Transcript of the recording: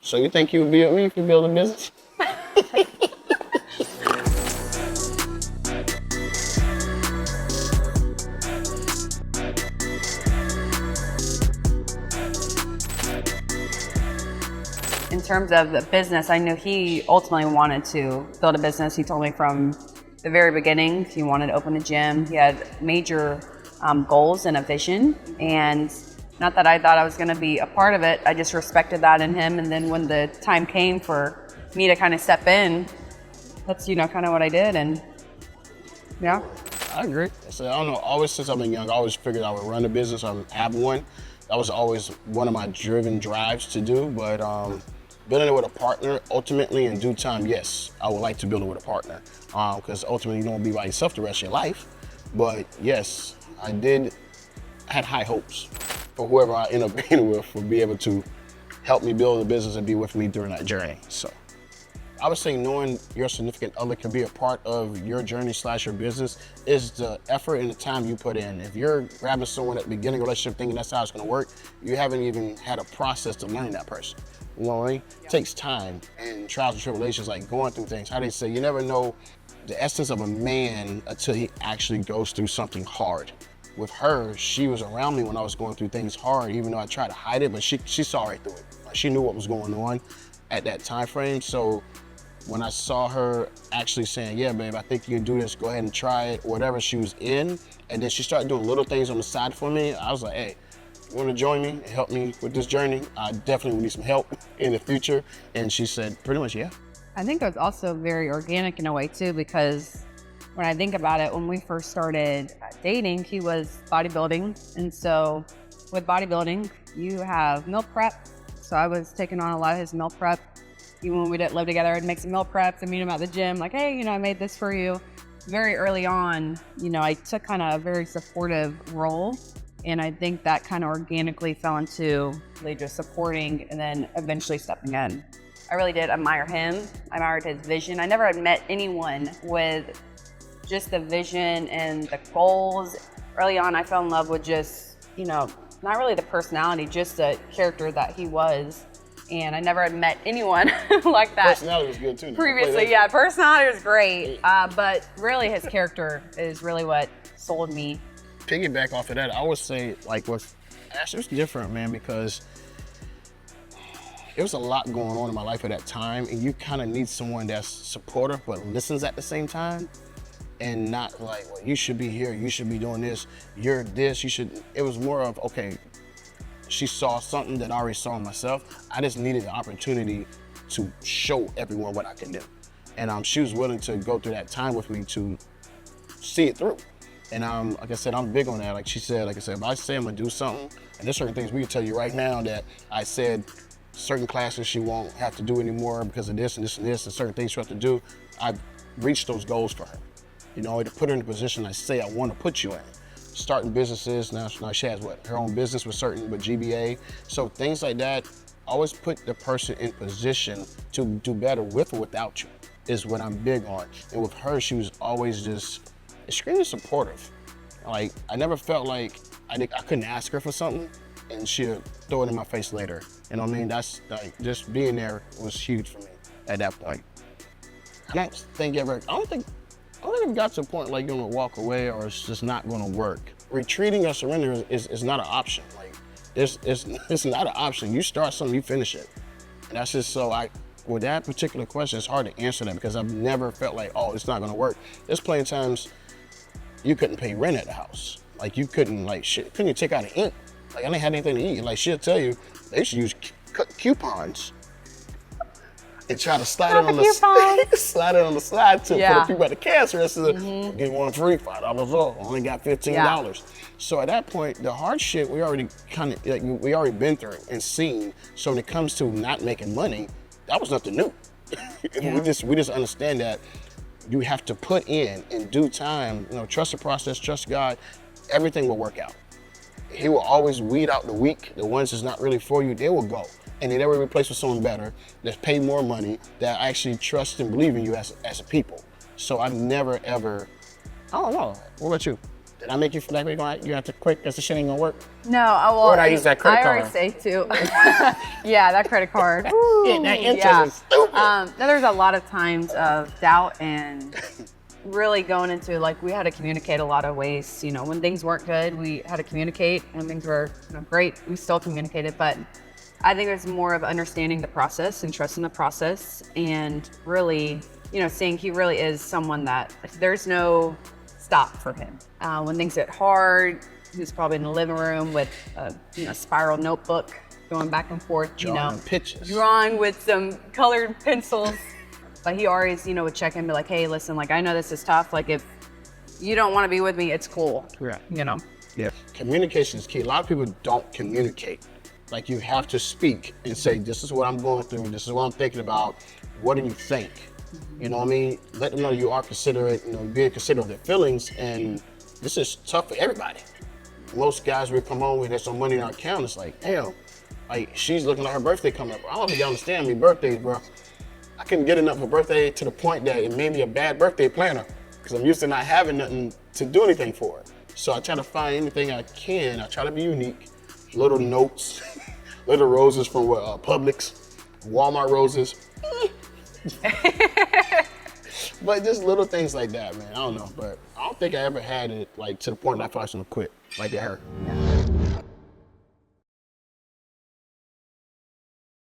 So you think you would be with me if you build a business? In terms of the business, I knew he ultimately wanted to build a business. He told me from the very beginning he wanted to open a gym. He had major goals and a vision, and not that I thought I was going to be a part of it. I just respected that in him. And then when the time came for me to kind of step in, that's kind of what I did. And yeah, I agree. So I don't know. Always since I've been young, I always figured I would run a business or have one. That was always one of my driven drives to do. But building it with a partner, ultimately in due time, yes, I would like to build it with a partner. Because ultimately you don't want to be by yourself the rest of your life. But yes, I had high hopes for whoever I end up being with will be able to help me build a business and be with me during that journey. So I would say knowing your significant other can be a part of your journey / your business is the effort and the time you put in. If you're grabbing someone at the beginning of a relationship thinking that's how it's gonna work, you haven't even had a process to learn that person. You know what I mean? It takes time and trials and tribulations, like going through things. How they say, you never know the essence of a man until he actually goes through something hard. With her, she was around me when I was going through things hard, even though I tried to hide it, but she saw right through it. Like, she knew what was going on at that time frame. So when I saw her actually saying, yeah, babe, I think you can do this, go ahead and try it, whatever she was in, and then she started doing little things on the side for me, I was like, hey, you wanna join me and help me with this journey? I definitely need some help in the future. And she said, pretty much, yeah. I think it was also very organic in a way too, because when I think about it, when we first started dating, he was bodybuilding. And so with bodybuilding, you have meal prep. So I was taking on a lot of his meal prep. Even when we didn't live together, I'd make some meal preps and meet him at the gym, like, hey, I made this for you. Very early on, I took kind of a very supportive role. And I think that kind of organically fell into really just supporting and then eventually stepping in. I really did admire him. I admired his vision. I never had met anyone with just the vision and the goals. Early on, I fell in love with just, not really the personality, just the character that he was. And I never had met anyone like that. Personality was good too. Previously, yeah, personality was great. But really his character is really what sold me. Piggyback off of that, I would say, like, with Ash, it was different, man, because there was a lot going on in my life at that time, and you kind of need someone that's supportive but listens at the same time, and not like, well, you should be here, you should be doing this, you're this, you should. It was more of, okay, she saw something that I already saw in myself. I just needed the opportunity to show everyone what I can do. And she was willing to go through that time with me to see it through. And like I said, I'm big on that. Like she said, like I said, if I say I'm gonna do something, and there's certain things we can tell you right now that I said certain classes she won't have to do anymore because of this and this and this, and certain things she have to do, I've reached those goals for her. To put her in the position I say I want to put you in. Starting businesses, now she has her own business with GBA. So things like that, always put the person in position to do better with or without you is what I'm big on. And with her, she was always just extremely supportive. Like, I never felt like I couldn't ask her for something and she'd throw it in my face later. You know what I mean? That's like, just being there was huge for me at that point. I don't think it got to a point like you're gonna walk away or it's just not gonna work. Retreating or surrender is not an option. Like, it's not an option. You start something, you finish it. And that's just with that particular question, it's hard to answer that because I've never felt like, oh, it's not gonna work. There's plenty of times you couldn't pay rent at the house. Like, you couldn't, couldn't you take out and eat? Like, I didn't have anything to eat. Like, she'll tell you, they used to use coupons and try to slide it on the slide to for the people at the cash register. Get one free, $5 off. Only got $15. Yeah. So at that point, the hard shit we already been through and seen. So when it comes to not making money, that was nothing new. Yeah. We just understand that you have to put in due time. Trust the process, trust God. Everything will work out. He will always weed out the weak, the ones that's not really for you. They will go. And they never replace with someone better that's paid more money, that actually trust and believe in you as a people. So I've never ever, I don't know. What about you? Did I make you feel like you have to quit because the shit ain't gonna work? No, well, Or would I use that credit I always card? say too. Yeah, that credit card. Yeah, that interest is stupid. Now there's a lot of times of doubt and really going into like we had to communicate a lot of ways. You know, when things weren't good, we had to communicate. When things were great, we still communicated. But I think it's more of understanding the process and trusting the process, and really, seeing he really is someone that there's no stop for him. When things get hard, he's probably in the living room with a spiral notebook going back and forth, Drawing pictures. drawing with some colored pencils. But he always, would check in and be like, hey, listen, like, I know this is tough. Like, if you don't want to be with me, it's cool. Right. Yeah. Communication is key. A lot of people don't communicate. Like, you have to speak and say, this is what I'm going through. This is what I'm thinking about. What do you think? You know what I mean? Let them know you are considerate, being considerate of their feelings. And this is tough for everybody. Most guys will come home with there's some money in our account. It's like, damn, like she's looking at her birthday coming up. I don't think you understand me birthdays, bro. I couldn't get enough of a birthday to the point that it made me a bad birthday planner because I'm used to not having nothing to do anything for it. So I try to find anything I can. I try to be unique. Little notes, little roses from Publix, Walmart roses. But just little things like that, man. I don't know, but I don't think I ever had it like to the point that I thought I was gonna quit like her.